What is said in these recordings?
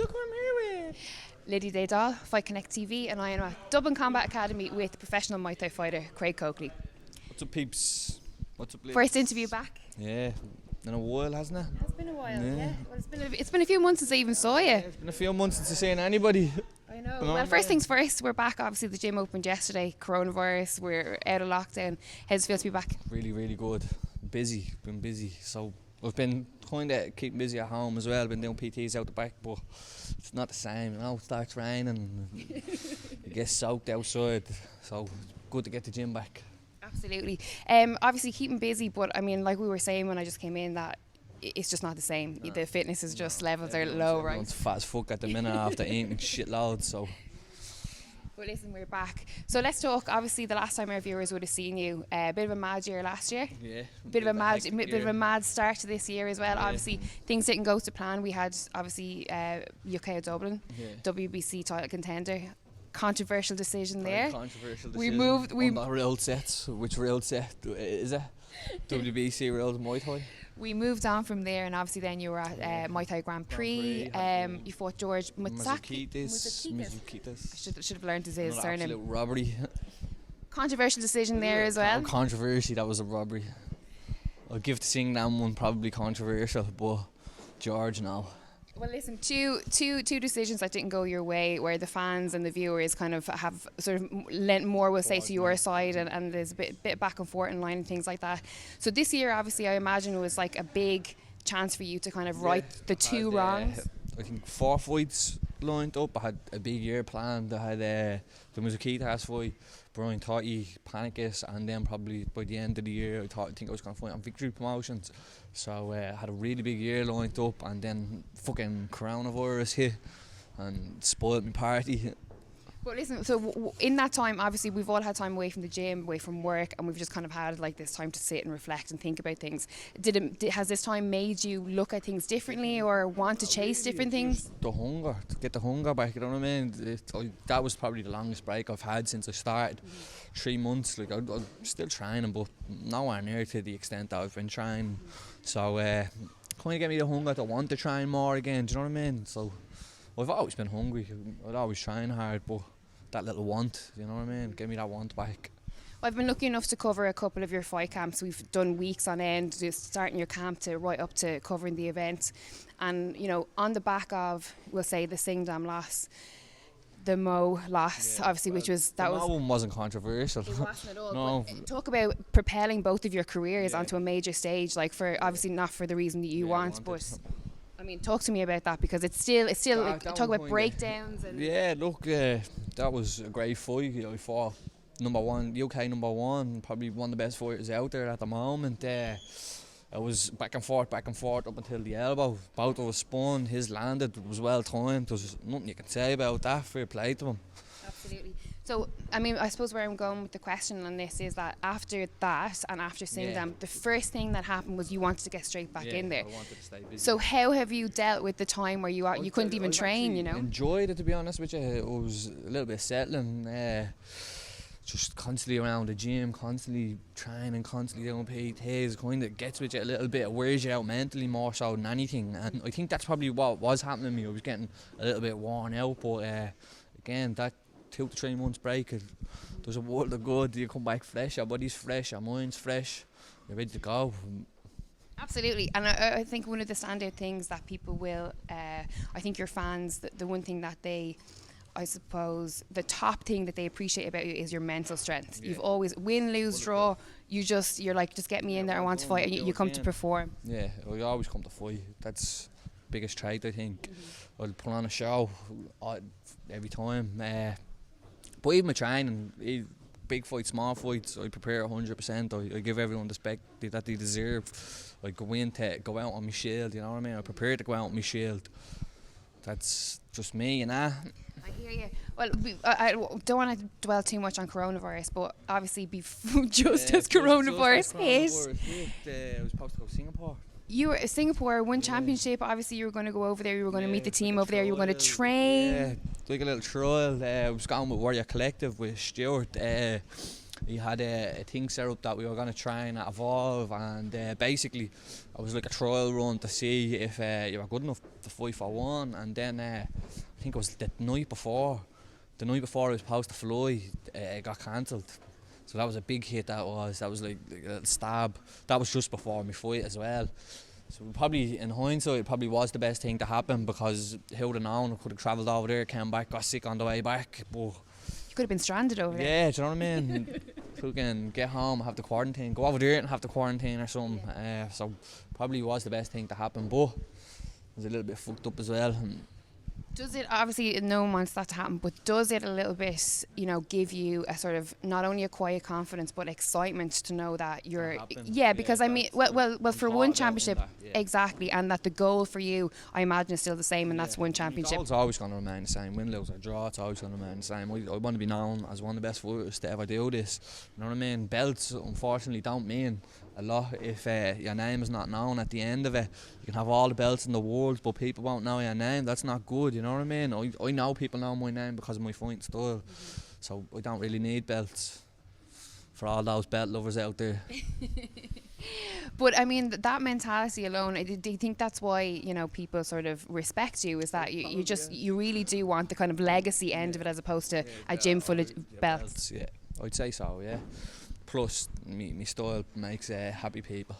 Look who I'm here with. Liddy Daydal, Fight Connect TV, and I am at Dublin Combat Academy with professional Muay Thai fighter Craig Coakley. What's up, peeps? What's up, Liz? First interview back. Yeah, in a while, hasn't it? It's been a while, yeah. Well, it's been a few months since I even saw you. Yeah, it's been a few months since I've seen anybody. I know. Well, first things first, we're back. Obviously, the gym opened yesterday. Coronavirus, we're out of lockdown. How does it feel to be back? Really, really good. Been busy. So I've been kind of keeping busy at home as well. Been doing PTs out the back, but it's not the same. You know, it starts raining, you get soaked outside. So it's good to get the gym back. Absolutely. Obviously keeping busy, but I mean, like we were saying when I just came in, that it's just not the same. No. The fitness is just levels are low, right? Everyone's fat as fuck at the minute after eating shitloads. So. But listen, we're back. So let's talk. Obviously, the last time our viewers would have seen you, a bit of a mad year last year. Yeah. Bit of a mad start to this year as well. Yeah. Obviously, things didn't go to plan. We had obviously UK Dublin, WBC title contender. Controversial decision there. Controversial decision. We moved. On the real sets. Which real set is it? WBC real Muay Thai. We moved on from there, and obviously then you were at Muay Thai Grand Prix. You fought George Mazukitis. I should have learned to say his surname. Absolute robbery. Controversial decision there as well. Controversy, that was a robbery. I'll give the Singnam one probably controversial, but George, no. Well, listen, two decisions that didn't go your way, where the fans and the viewers kind of have sort of lent more, we'll say, to your side, and there's a bit back and forth in line and things like that. So this year, obviously, I imagine it was like a big chance for you to kind of right the two wrongs. I think 4 fights lined up. I had a big year planned. I had the Mazukitas fight, Brian Totty, Panicus, and then probably by the end of the year, I think I was going to fight on Victory Promotions. So I had a really big year lined up, and then fucking coronavirus hit and spoiled my party. But listen, so in that time, obviously we've all had time away from the gym, away from work, and we've just kind of had like this time to sit and reflect and think about things. Has this time made you look at things differently or want to chase different things? The hunger, to get the hunger back, you know what I mean? That was probably the longest break I've had since I started. 3 months, like I'm still training, but nowhere near to the extent that I've been trying. So kind of get me the hunger to want to train more again, do you know what I mean? So I've always been hungry, I'd always trying hard, but that little want, you know what I mean? Get me that want back. I've been lucky enough to cover a couple of your fight camps. We've done weeks on end, just starting your camp to right up to covering the event. And, you know, on the back of, we'll say, the Singdam loss, the Mo loss, obviously, which was... The Mo one wasn't controversial. It wasn't at all. No. Talk about propelling both of your careers onto a major stage, like for, obviously not for the reason that you want, but... I mean, talk to me about that, because it's still like, talk about breakdowns and... Yeah, look, that was a great fight. You know, I fought UK number one, probably one of the best fighters out there at the moment. It was back and forth up until the elbow. Both of us spun, his landed, it was well timed. There's nothing you can say about that. Fair play to him. Absolutely. So, I mean, I suppose where I'm going with the question on this is that after that and after seeing them, the first thing that happened was you wanted to get straight back in there. I wanted to stay busy. So how have you dealt with the time where you couldn't even train, you know? Enjoyed it, to be honest with you. It was a little bit settling. Just constantly around the gym, constantly training, constantly doing PTs, kind of gets with you a little bit, it wears you out mentally more so than anything. And I think that's probably what was happening to me. I was getting a little bit worn out, but again, that 2 to 3 months break, there's a world of good. You come back fresh, your body's fresh, your mind's fresh, you're ready to go. Absolutely, and I think one of the standout things that people will, I think your fans, the one thing that they, I suppose, the top thing that they appreciate about you is your mental strength. You've always, win, lose, draw, you're like, just get me in there, I want to fight, and you come to perform. Yeah, I always come to fight. That's the biggest trait, I think. I'll put on a show every time. But even my training, big fights, small fights, I prepare 100%. I give everyone the respect that they deserve. I go in to go out on my shield, you know what I mean? I prepare to go out on my shield. That's just me, you know? I hear you. Well, I don't want to dwell too much on coronavirus, but obviously just as coronavirus hit. I was supposed to go to Singapore. You were Singapore, won championship. Obviously, you were going to go over there. You were going to meet the team over there. You were going to train. Yeah, like a little trial. I was going with Warrior Collective with Stuart. he had a thing set up that we were going to try and evolve, and basically it was like a trial run to see if you were good enough to fight for one. And then I think it was the night before it was supposed to fly, it got cancelled. So that was a big hit. That was like a little stab. That was just before my fight as well. So probably in hindsight, it probably was the best thing to happen, because who would have known? I could have travelled over there, came back, got sick on the way back. But You could have been stranded over there. yeah, do you know what I mean? Fucking get home, have the quarantine, go over there and have the quarantine or something. So probably was the best thing to happen, but it was a little bit fucked up as well. Does it, obviously no one wants that to happen, but does it a little bit, you know, give you a sort of not only a quiet confidence but excitement to know that you're, because I mean, well, for one championship, exactly, and that the goal for you, I imagine, is still the same, and that's one championship. It's always going to remain the same. Win, lose or draw, it's always going to remain the same. I want to be known as one of the best fighters to ever do this. You know what I mean? Belts, unfortunately, don't mean a lot if your name is not known at the end of it. You can have all the belts in the world, but people won't know your name. That's not good, you know what I mean? I know people know my name because of my fighting style, so I don't really need belts for all those belt lovers out there. But I mean, that mentality alone, do you think that's why, you know, people sort of respect you, is that you really do want the kind of legacy end of it, as opposed to a gym full of belts? Yeah, I'd say so, yeah. Plus, me style makes happy people.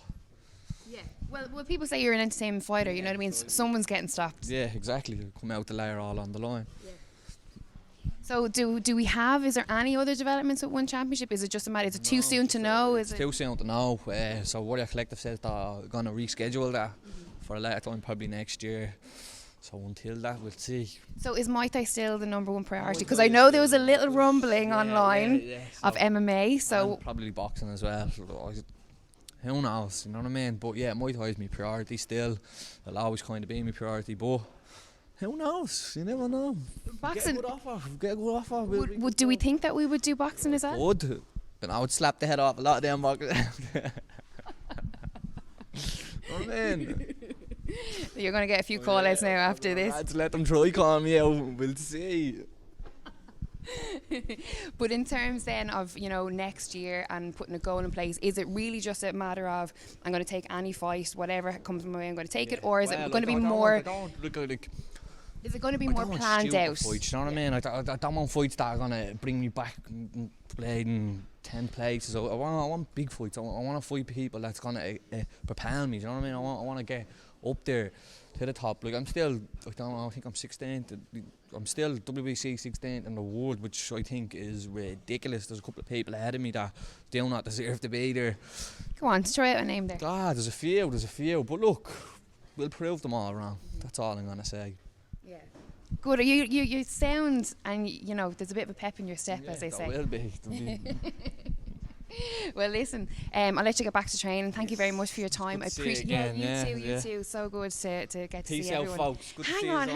Yeah. Well, people say you're an entertainment fighter, you know what I mean? Someone's getting stopped. Yeah, exactly. Come out the layer all on the line. Yeah. So is there any other developments with one championship? Is it just a matter, is it too soon to know? It's too soon to know. So Warrior Collective says they're going to reschedule that for a later time, probably next year. So until that, we'll see. So is Muay Thai still the number one priority? Because I know there was a little rumbling online of MMA. So probably boxing as well. Who knows? You know what I mean? But yeah, Muay Thai is my priority still. It'll always kind of be my priority. But who knows? You never know. Boxing. Get a good offer. Do we think that we would do boxing as well? Would. But I would slap the head off a lot of them boxers. You know what I mean? You're going to get a few call-outs now after this. Let's let them try call me out. We'll see. But in terms then of, you know, next year and putting a goal in place, is it really just a matter of, I'm going to take any fight, whatever comes my way, I'm going to take it, or is it going to be more? Is it going to be more planned out? Fights, you know what I mean? I don't want fights that are going to bring me back played in 10 places. I want big fights. I want to fight people that's going to propel me. Do you know what I mean? I want to get up there to the top. Like, I'm still, I don't know, I think I'm 16th. I'm still WBC 16th in the world, which I think is ridiculous. There's a couple of people ahead of me that do not deserve to be there. Go on, throw out a name there. There's a few. But look, we'll prove them all wrong. That's all I'm going to say. Yeah. Good. You sound, and you know, there's a bit of a pep in your step, as they say. There will be. Well, listen, I'll let you get back to training. Thank you very much for your time. I appreciate you too. So good to get to see everyone. Folks. Good hang on.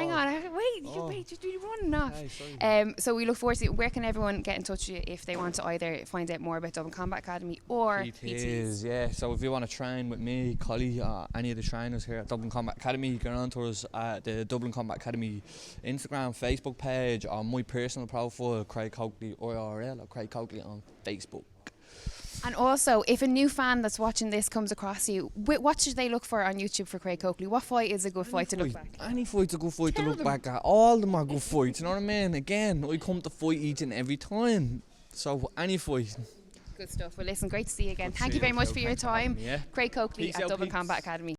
Wait, you're running off. So we look forward to it. Where can everyone get in touch with you if they want to either find out more about Dublin Combat Academy or PTs? Yeah, so if you want to train with me, Coakley, any of the trainers here at Dublin Combat Academy, you can get on to us at the Dublin Combat Academy Instagram, Facebook page, or my personal profile, Craig Coakley IRL, or Craig Coakley on Facebook. And also, if a new fan that's watching this comes across you, what should they look for on YouTube for Craig Coakley? What fight is a good fight to look back at? Any fight's a good fight to look back at. All of them are good fights, you know what I mean? Again, I come to fight each and every time. So, any fight. Good stuff. Well, listen, great to see you again. Thank you very much for your time. Craig Coakley at Dublin Combat Academy.